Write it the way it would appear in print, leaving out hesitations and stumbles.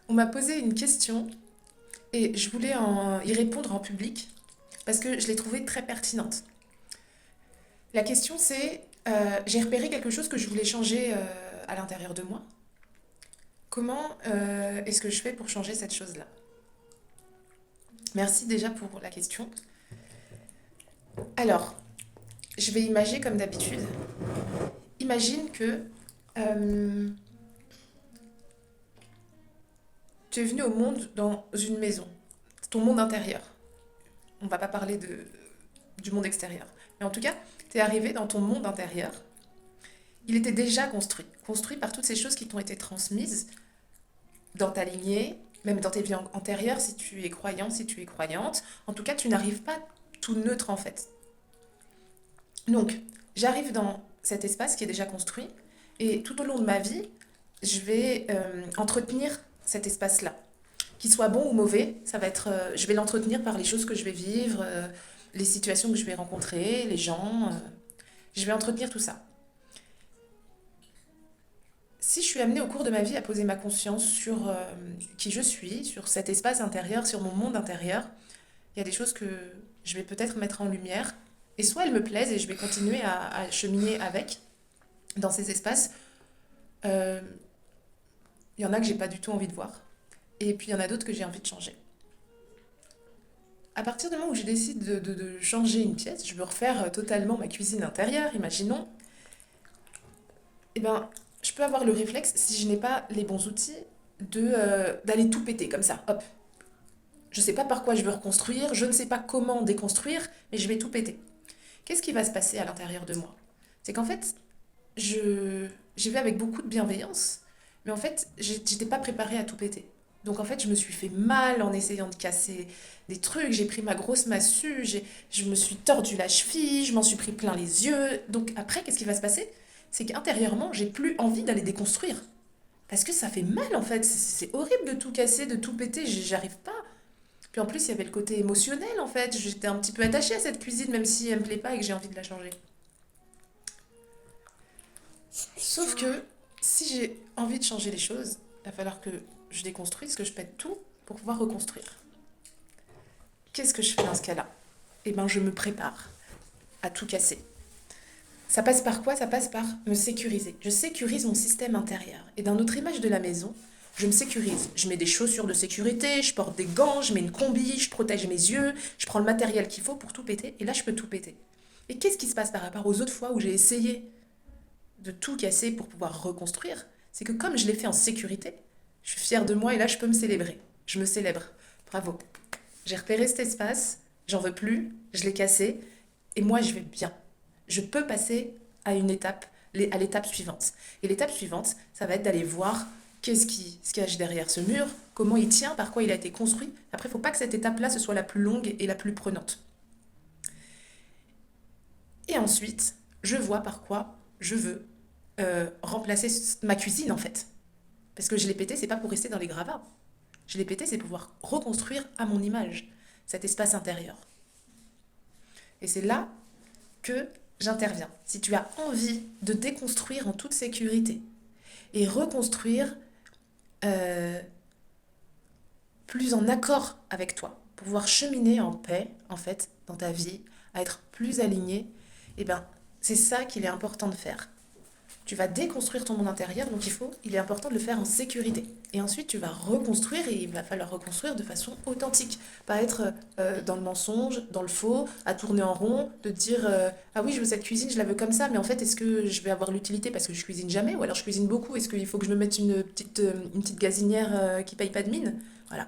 On m'a posé une question et je voulais y répondre en public parce que je l'ai trouvée très pertinente. La question c'est, j'ai repéré quelque chose que je voulais changer à l'intérieur de moi. Comment est-ce que je fais pour changer cette chose-là? Merci déjà pour la question. Alors, je vais imaginer comme d'habitude. Imagine que euh, tu es venu au monde dans une maison, ton monde intérieur. On ne va pas parler du monde extérieur. Mais en tout cas, tu es arrivé dans ton monde intérieur. Il était déjà construit. Construit par toutes ces choses qui t'ont été transmises dans ta lignée, même dans tes vies antérieures, si tu es croyant, si tu es croyante. En tout cas, tu n'arrives pas tout neutre en fait. Donc, j'arrive dans cet espace qui est déjà construit et tout au long de ma vie, je vais entretenir cet espace-là. Qu'il soit bon ou mauvais, ça va être, je vais l'entretenir par les choses que je vais vivre, les situations que je vais rencontrer, les gens. Je vais entretenir tout ça. Si je suis amenée au cours de ma vie à poser ma conscience sur qui je suis, sur cet espace intérieur, sur mon monde intérieur, il y a des choses que je vais peut-être mettre en lumière. Et soit elles me plaisent et je vais continuer à cheminer avec dans ces espaces. Euh, Il y en a que j'ai pas du tout envie de voir. Et puis il y en a d'autres que j'ai envie de changer. À partir du moment où je décide de changer une pièce, je veux refaire totalement ma cuisine intérieure, imaginons, eh ben, je peux avoir le réflexe, si je n'ai pas les bons outils, d'aller tout péter comme ça, hop. Je ne sais pas par quoi je veux reconstruire, je ne sais pas comment déconstruire, mais je vais tout péter. Qu'est-ce qui va se passer à l'intérieur de moi? C'est qu'en fait, j'y vais avec beaucoup de bienveillance, mais en fait, j'étais pas préparée à tout péter. Donc en fait, je me suis fait mal en essayant de casser des trucs, j'ai pris ma grosse massue, je me suis tordu la cheville, je m'en suis pris plein les yeux. Donc après, qu'est-ce qui va se passer? C'est qu'intérieurement, j'ai plus envie d'aller déconstruire. Parce que ça fait mal en fait, c'est horrible de tout casser, de tout péter, j'arrive pas. Puis en plus, il y avait le côté émotionnel en fait, j'étais un petit peu attachée à cette cuisine même si elle me plaît pas et que j'ai envie de la changer. Sauf que si j'ai envie de changer les choses, il va falloir que je déconstruise, que je pète tout pour pouvoir reconstruire. Qu'est-ce que je fais dans ce cas-là? Eh ben, je me prépare à tout casser. Ça passe par quoi? Ça passe par me sécuriser. Je sécurise mon système intérieur. Et dans notre image de la maison, je me sécurise. Je mets des chaussures de sécurité, je porte des gants, je mets une combi, je protège mes yeux, je prends le matériel qu'il faut pour tout péter. Et là, je peux tout péter. Et qu'est-ce qui se passe par rapport aux autres fois où j'ai essayé de tout casser pour pouvoir reconstruire? C'est que comme je l'ai fait en sécurité, je suis fière de moi et là, je peux me célébrer. Je me célèbre. Bravo. J'ai repéré cet espace, j'en veux plus, je l'ai cassé, et moi, je vais bien. Je peux passer à une étape, à l'étape suivante. Et l'étape suivante, ça va être d'aller voir ce qu'il y a derrière ce mur, comment il tient, par quoi il a été construit. Après, il ne faut pas que cette étape-là, ce soit la plus longue et la plus prenante. Et ensuite, je vois par quoi je veux remplacer ma cuisine, en fait. Parce que je l'ai pété, c'est pas pour rester dans les gravats. Je l'ai pété, c'est pour pouvoir reconstruire à mon image cet espace intérieur. Et c'est là que j'interviens. Si tu as envie de déconstruire en toute sécurité et reconstruire euh, plus en accord avec toi, pour pouvoir cheminer en paix, en fait, dans ta vie, à être plus aligné, eh ben, c'est ça qu'il est important de faire. Tu vas déconstruire ton monde intérieur, donc il est important de le faire en sécurité. Et ensuite, tu vas reconstruire et il va falloir reconstruire de façon authentique. Pas être dans le mensonge, dans le faux, à tourner en rond, de dire ah oui, je veux cette cuisine, je la veux comme ça, mais en fait, est-ce que je vais avoir l'utilité parce que je cuisine jamais ou alors je cuisine beaucoup? Est-ce qu'il faut que je me mette une petite gazinière qui paye pas de mine? Voilà,